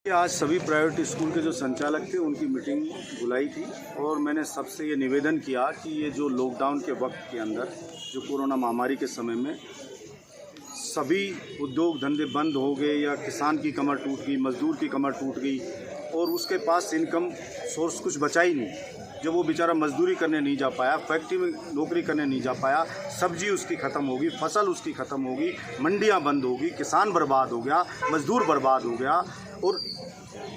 आज सभी private school के जो संचालक थे उनकी मीटिंग बुलाई थी और मैंने सबसे ये निवेदन किया कि ये जो लॉकडाउन के वक्त के अंदर जो कोरोना महामारी के समय में सभी उद्योग धंधे बंद हो गए या किसान की कमर टूट गई, मजदूर की कमर टूट गई और उसके पास इनकम सोर्स कुछ बचा ही नहीं। जब वो बेचारा मजदूरी करने नहीं जा पाया, फैक्ट्री में नौकरी करने नहीं जा पाया, सब्जी उसकी ख़त्म होगी, फसल उसकी ख़त्म होगी, मंडियां बंद होगी, किसान बर्बाद हो गया, मजदूर बर्बाद हो गया और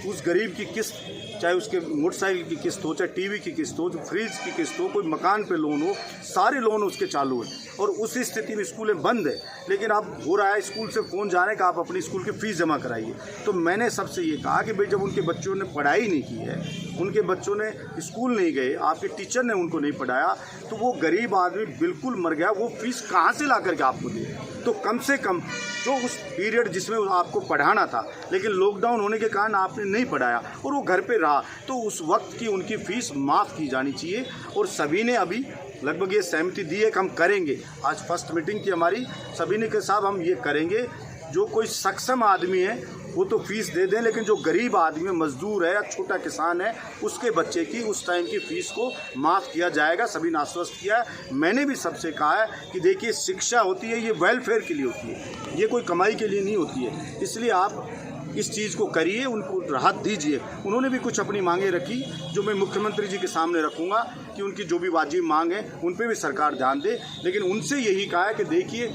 उस गरीब की किस्त, चाहे उसके मोटरसाइकिल की किस्त हो, चाहे टीवी की किस्त हो, फ्रिज की किस्त हो, कोई मकान पे लोन हो, सारे लोन उसके चालू हैं और उस स्थिति में स्कूलें बंद है। लेकिन अब हो रहा है स्कूल से फ़ोन जा रहे हैं कि आप अपनी स्कूल की फ़ीस जमा कराइए। तो मैंने सबसे ये कहा कि भाई जब उनके बच्चों ने पढ़ाई नहीं की है, उनके बच्चों ने स्कूल नहीं गए, आपके टीचर ने उनको नहीं पढ़ाया, तो वो गरीब आदमी बिल्कुल मर गया, वो फ़ीस कहाँ से ला करके आपको दे? तो कम से कम जो उस पीरियड जिसमें आपको पढ़ाना था, लेकिन लॉकडाउन होने के कारण आपने नहीं पढ़ाया और वो घर पे रहा, तो उस वक्त की उनकी फ़ीस माफ़ की जानी चाहिए। और सभी ने अभी लगभग ये सहमति दी है कि हम करेंगे। आज फर्स्ट मीटिंग थी हमारी, सभी ने कहा साहब हम ये करेंगे। जो कोई सक्षम आदमी है वो तो फीस दे दें, लेकिन जो गरीब आदमी है, मजदूर है या छोटा किसान है, उसके बच्चे की उस टाइम की फ़ीस को माफ़ किया जाएगा। सभी ने आश्वस्त किया है। मैंने भी सबसे कहा है कि देखिए शिक्षा होती है, ये वेलफेयर के लिए होती है, ये कोई कमाई के लिए नहीं होती है। इसलिए आप इस चीज़ को करिए, उनको राहत दीजिए। उन्होंने भी कुछ अपनी मांगें रखी जो मैं मुख्यमंत्री जी के सामने रखूँगा कि उनकी जो भी वाजिब मांग है उन पर भी सरकार ध्यान दे। लेकिन उनसे यही कहा है कि देखिए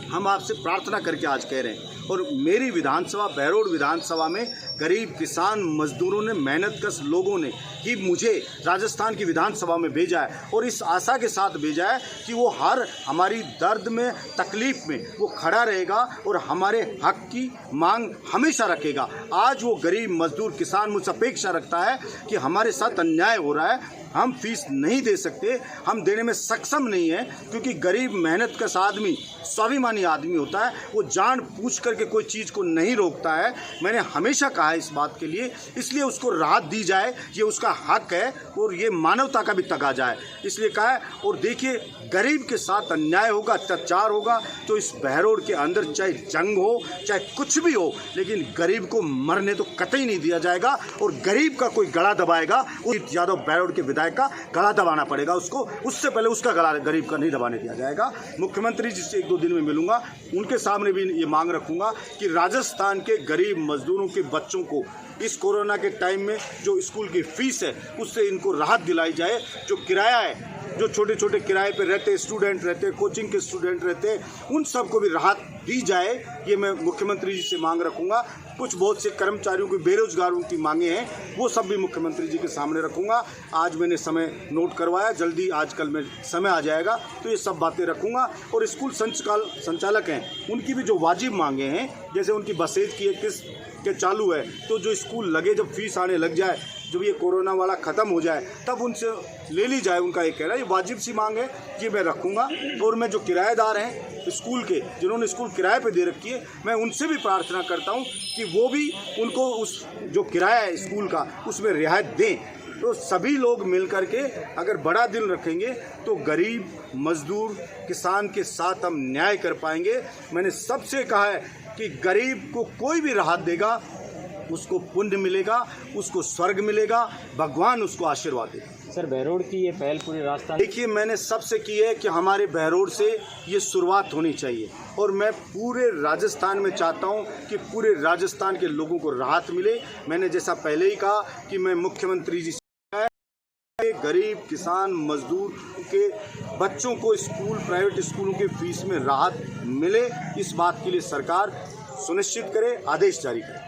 हम आपसे प्रार्थना करके आज कह रहे हैं, और मेरी विधानसभा बहरोड विधानसभा में गरीब किसान मजदूरों ने, मेहनतकश लोगों ने ही मुझे राजस्थान की विधानसभा में भेजा है और इस आशा के साथ भेजा है कि वो हर हमारी दर्द में, तकलीफ़ में वो खड़ा रहेगा और हमारे हक की मांग हमेशा रखेगा। आज वो गरीब मजदूर किसान मुझसे अपेक्षा रखता है कि हमारे साथ अन्याय हो रहा है, हम फीस नहीं दे सकते, हम देने में सक्षम नहीं है, क्योंकि गरीब मेहनतकश आदमी स्वाभिमानी आदमी होता है, वो जान पूछ करके कोई चीज़ को नहीं रोकता है। मैंने हमेशा कहा है इस बात के लिए, इसलिए उसको राहत दी जाए, ये उसका हक है और ये मानवता का भी तकाजा है, इसलिए कहा है। और देखिए गरीब के साथ अन्याय होगा, अत्याचार होगा, तो इस बहरोड के अंदर चाहे जंग हो, चाहे कुछ भी हो, लेकिन गरीब को मरने तो कतई नहीं दिया जाएगा। और गरीब का कोई गला दबाएगा, उस यादव बहरोड के विधायक का गला दबाना पड़ेगा उसको, उससे पहले उसका गला गरीब का नहीं दबाने दिया जाएगा। मुख्यमंत्री जी से 1-2 दिन में मिलूंगा, उनके सामने भी ये मांग रखूंगा कि राजस्थान के गरीब मजदूरों के बच्चों को इस कोरोना के टाइम में जो स्कूल की फीस है उससे इनको राहत दिलाई जाए। जो किराया है, जो छोटे छोटे किराए पे रहते स्टूडेंट रहते, कोचिंग के स्टूडेंट रहते, उन सबको भी राहत दी जाए, ये मैं मुख्यमंत्री जी से मांग रखूंगा। कुछ बहुत से कर्मचारियों की, बेरोजगारों की मांगे हैं, वो सब भी मुख्यमंत्री जी के सामने रखूंगा। आज मैंने समय नोट करवाया, जल्दी आजकल में समय आ जाएगा तो ये सब बातें रखूंगा। और स्कूल संचालक हैं, उनकी भी जो वाजिब मांगे हैं, जैसे उनकी बसेज की किस्त के चालू है, तो जो स्कूल लगे, जब फीस आने लग जाए, जब ये कोरोना वाला ख़त्म हो जाए, तब उनसे ले ली जाए। उनका एक कहना, ये वाजिब सी मांग है, ये मैं रखूँगा। और मैं जो किराएदार हैं स्कूल के, जिन्होंने स्कूल किराए पे दे रखी है, मैं उनसे भी प्रार्थना करता हूँ कि वो भी उनको उस जो किराया है स्कूल का, उसमें रियायत दें। तो सभी लोग मिल कर के अगर बड़ा दिल रखेंगे तो गरीब मजदूर किसान के साथ हम न्याय कर पाएंगे। मैंने सबसे कहा है कि गरीब को कोई भी राहत देगा उसको पुण्य मिलेगा, उसको स्वर्ग मिलेगा, भगवान उसको आशीर्वाद देगा। सर, बहरोड की ये पहल पूरे राजस्थान, देखिए मैंने सबसे की है कि हमारे बहरोड से ये शुरुआत होनी चाहिए और मैं पूरे राजस्थान में चाहता हूँ कि पूरे राजस्थान के लोगों को राहत मिले। मैंने जैसा पहले ही कहा कि मैं मुख्यमंत्री जी से गरीब किसान मजदूर के बच्चों को स्कूल, प्राइवेट स्कूलों की फीस में राहत मिले, इस बात के लिए सरकार सुनिश्चित करे, आदेश जारी करे।